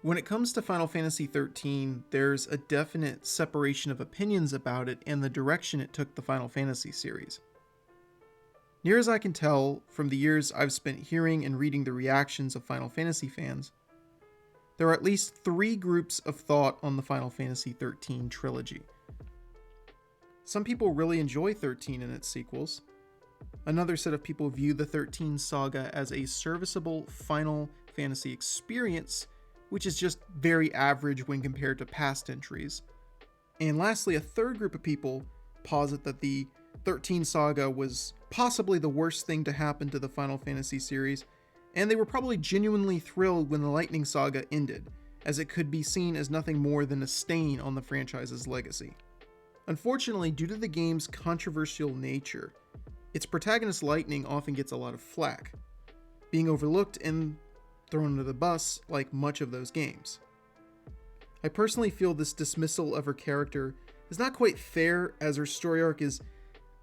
When it comes to Final Fantasy XIII, there's a definite separation of opinions about it and the direction it took the Final Fantasy series. Near as I can tell from the years I've spent hearing and reading the reactions of Final Fantasy fans, there are at least 3 groups of thought on the Final Fantasy XIII trilogy. Some people really enjoy 13 and its sequels. Another set of people view the 13 saga as a serviceable Final Fantasy experience, which is just very average when compared to past entries. And lastly, a third group of people posit that the 13 saga was possibly the worst thing to happen to the Final Fantasy series, and they were probably genuinely thrilled when the Lightning Saga ended, as it could be seen as nothing more than a stain on the franchise's legacy. Unfortunately, due to the game's controversial nature, its protagonist Lightning often gets a lot of flack, being overlooked and thrown under the bus like much of those games. I personally feel this dismissal of her character is not quite fair, as her story arc is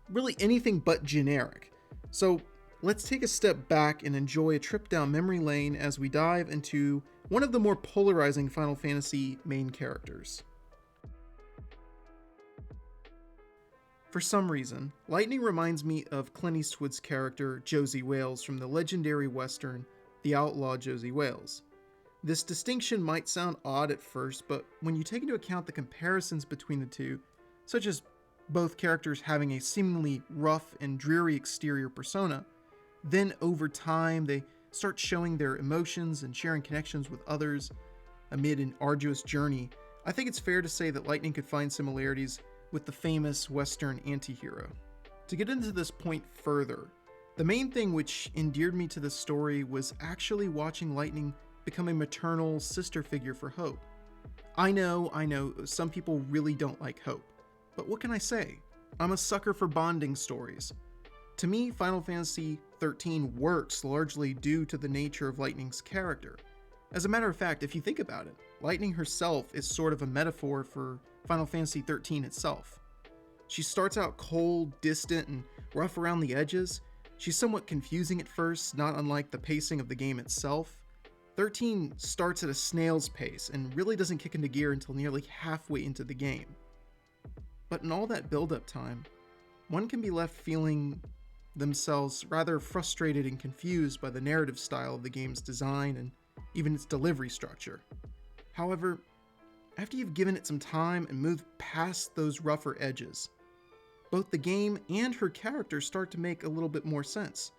really anything but generic. So let's take a step back and enjoy a trip down memory lane as we dive into one of the more polarizing Final Fantasy main characters. For some reason, Lightning reminds me of Clint Eastwood's character Josie Wales from the legendary western The Outlaw Josie Wales. This distinction might sound odd at first, but when you take into account the comparisons between the two, such as both characters having a seemingly rough and dreary exterior persona, then over time they start showing their emotions and sharing connections with others amid an arduous journey, I think it's fair to say that Lightning could find similarities with the famous Western anti-hero. To get into this point further, the main thing which endeared me to this story was actually watching Lightning become a maternal sister figure for Hope. I know, some people really don't like Hope, but what can I say? I'm a sucker for bonding stories. To me, Final Fantasy XIII works largely due to the nature of Lightning's character. As a matter of fact, if you think about it, Lightning herself is sort of a metaphor for Final Fantasy XIII itself. She starts out cold, distant, and rough around the edges. She's somewhat confusing at first, not unlike the pacing of the game itself. 13 starts at a snail's pace and really doesn't kick into gear until nearly halfway into the game. But in all that build-up time, one can be left feeling themselves rather frustrated and confused by the narrative style of the game's design and even its delivery structure. However, after you've given it some time and moved past those rougher edges, both the game and her character start to make a little bit more sense.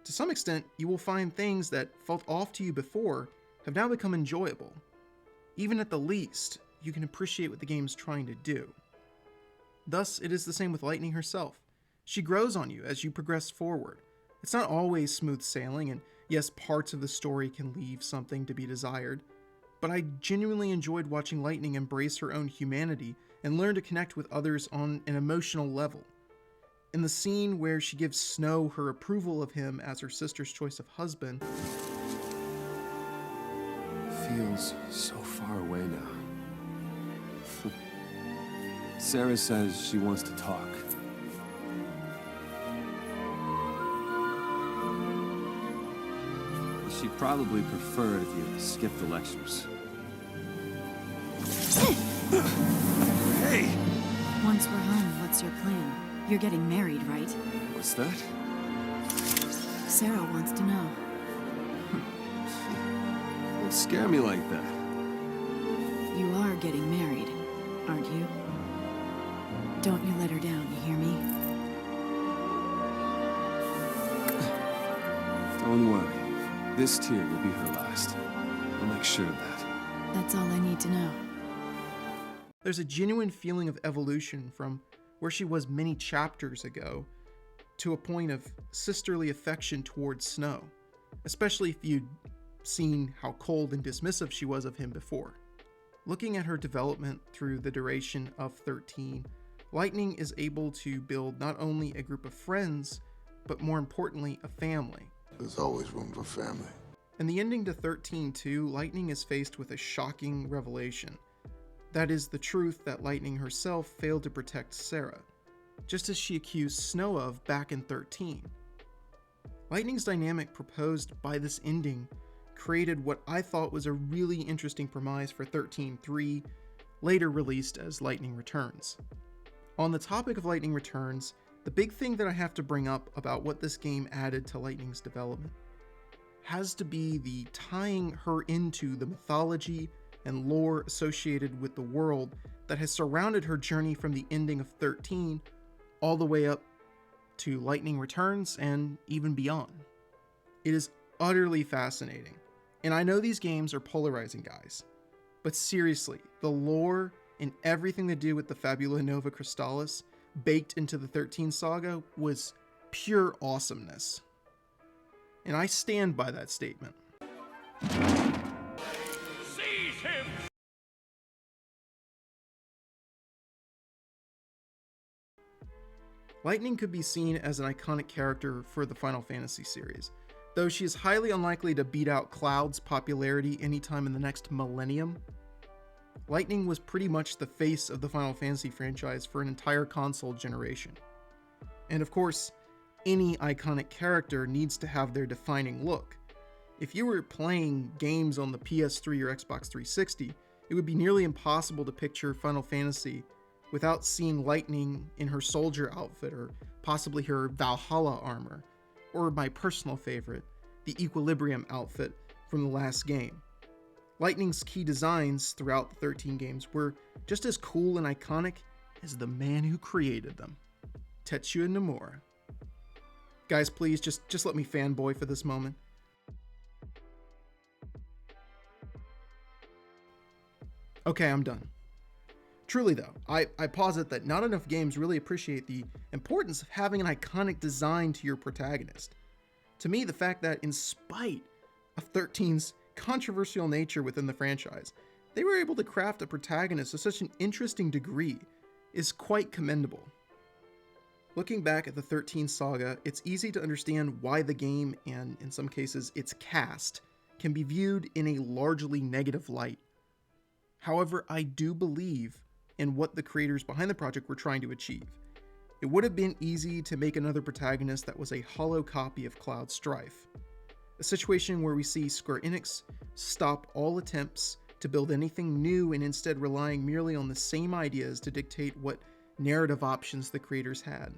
To some extent, you will find things that felt off to you before have now become enjoyable. Even at the least, you can appreciate what the game's trying to do. Thus, it is the same with Lightning herself. She grows on you as you progress forward. It's not always smooth sailing, and yes, parts of the story can leave something to be desired, but I genuinely enjoyed watching Lightning embrace her own humanity and learn to connect with others on an emotional level. In the scene where she gives Snow her approval of him as her sister's choice of husband, feels so far away now. Sarah says she wants to talk. She'd probably prefer it if you skipped the lectures. Hey! Once we're home, what's your plan? You're getting married, right? What's that? Sarah wants to know. Don't scare me like that. You are getting married, aren't you? Don't you let her down, you hear me? Don't worry. This tear will be her last. I'll make sure of that. That's all I need to know. there's a genuine feeling of evolution from where she was many chapters ago to a point of sisterly affection towards Snow, especially if you'd seen how cold and dismissive she was of him before. Looking at her development through the duration of 13, Lightning is able to build not only a group of friends, but more importantly, a family. There's always room for family. In the ending to 13 too, Lightning is faced with a shocking revelation. That is the truth that Lightning herself failed to protect Sarah, just as she accused Snow of back in 13. Lightning's dynamic proposed by this ending created what I thought was a really interesting premise for 13.3, later released as Lightning Returns. On the topic of Lightning Returns, the big thing that I have to bring up about what this game added to Lightning's development has to be the tying her into the mythology and lore associated with the world that has surrounded her journey from the ending of 13 all the way up to Lightning Returns and even beyond. It is utterly fascinating, and I know these games are polarizing, guys, but seriously, the lore and everything to do with the Fabula Nova Crystallis baked into the 13 saga was pure awesomeness. And I stand by that statement. Seize him! Lightning could be seen as an iconic character for the Final Fantasy series, though she is highly unlikely to beat out Cloud's popularity anytime in the next millennium. Lightning was pretty much the face of the Final Fantasy franchise for an entire console generation. And of course, any iconic character needs to have their defining look. If you were playing games on the PS3 or Xbox 360, it would be nearly impossible to picture Final Fantasy without seeing Lightning in her soldier outfit or possibly her Valhalla armor, or my personal favorite, the Equilibrium outfit from the last game. Lightning's key designs throughout the 13 games were just as cool and iconic as the man who created them, Tetsuya Nomura. Guys, please just let me fanboy for this moment. Okay, I'm done. Truly though, I posit that not enough games really appreciate the importance of having an iconic design to your protagonist. To me, the fact that in spite of 13's controversial nature within the franchise, they were able to craft a protagonist to such an interesting degree is quite commendable. Looking back at the 13 saga, it's easy to understand why the game, and in some cases its cast, can be viewed in a largely negative light. However, I do believe in what the creators behind the project were trying to achieve. It would have been easy to make another protagonist that was a hollow copy of Cloud Strife. A situation where we see Square Enix stop all attempts to build anything new and instead relying merely on the same ideas to dictate what narrative options the creators had.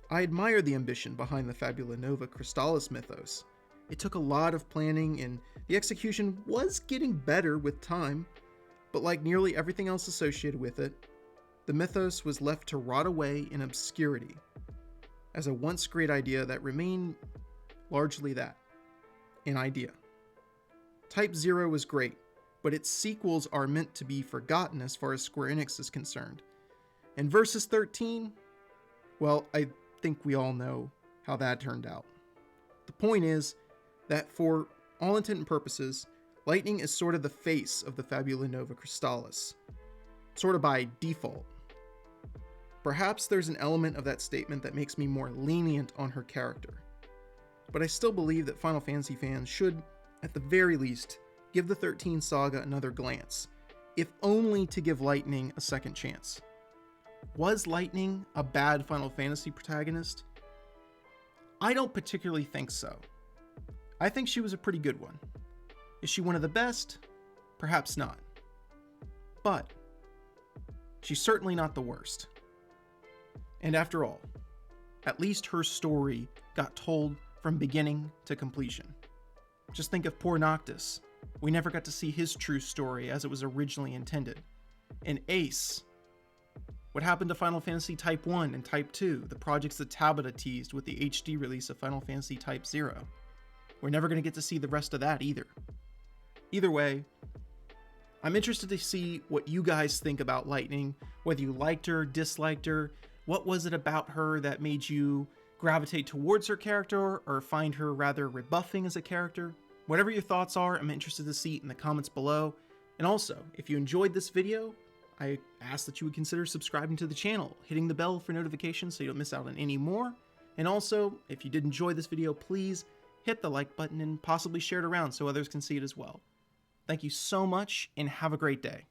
I admire the ambition behind the Fabula Nova Crystallis mythos. It took a lot of planning and the execution was getting better with time, but like nearly everything else associated with it, the mythos was left to rot away in obscurity as a once great idea that remained largely that, an idea. Type 0 was great, but its sequels are meant to be forgotten as far as Square Enix is concerned. And Versus 13, well, I think we all know how that turned out. The point is that for all intent and purposes, Lightning is sort of the face of the Fabula Nova Crystallis, sort of by default. Perhaps there's an element of that statement that makes me more lenient on her character, but I still believe that Final Fantasy fans should, at the very least, give the 13 saga another glance, if only to give Lightning a second chance. Was Lightning a bad Final Fantasy protagonist? I don't particularly think so. I think she was a pretty good one. Is she one of the best? Perhaps not. But she's certainly not the worst. And after all, at least her story got told from beginning to completion. Just think of poor Noctis. We never got to see his true story as it was originally intended. And Ace. What happened to Final Fantasy Type 1 and Type 2, the projects that Tabata teased with the HD release of Final Fantasy Type 0? We're never going to get to see the rest of that either. Either way, I'm interested to see what you guys think about Lightning, whether you liked her, disliked her, what was it about her that made you gravitate towards her character or find her rather rebuffing as a character? Whatever your thoughts are, I'm interested to see in the comments below. And also, if you enjoyed this video, I ask that you would consider subscribing to the channel, hitting the bell for notifications so you don't miss out on any more. And also, if you did enjoy this video, please hit the like button and possibly share it around so others can see it as well. Thank you so much and have a great day.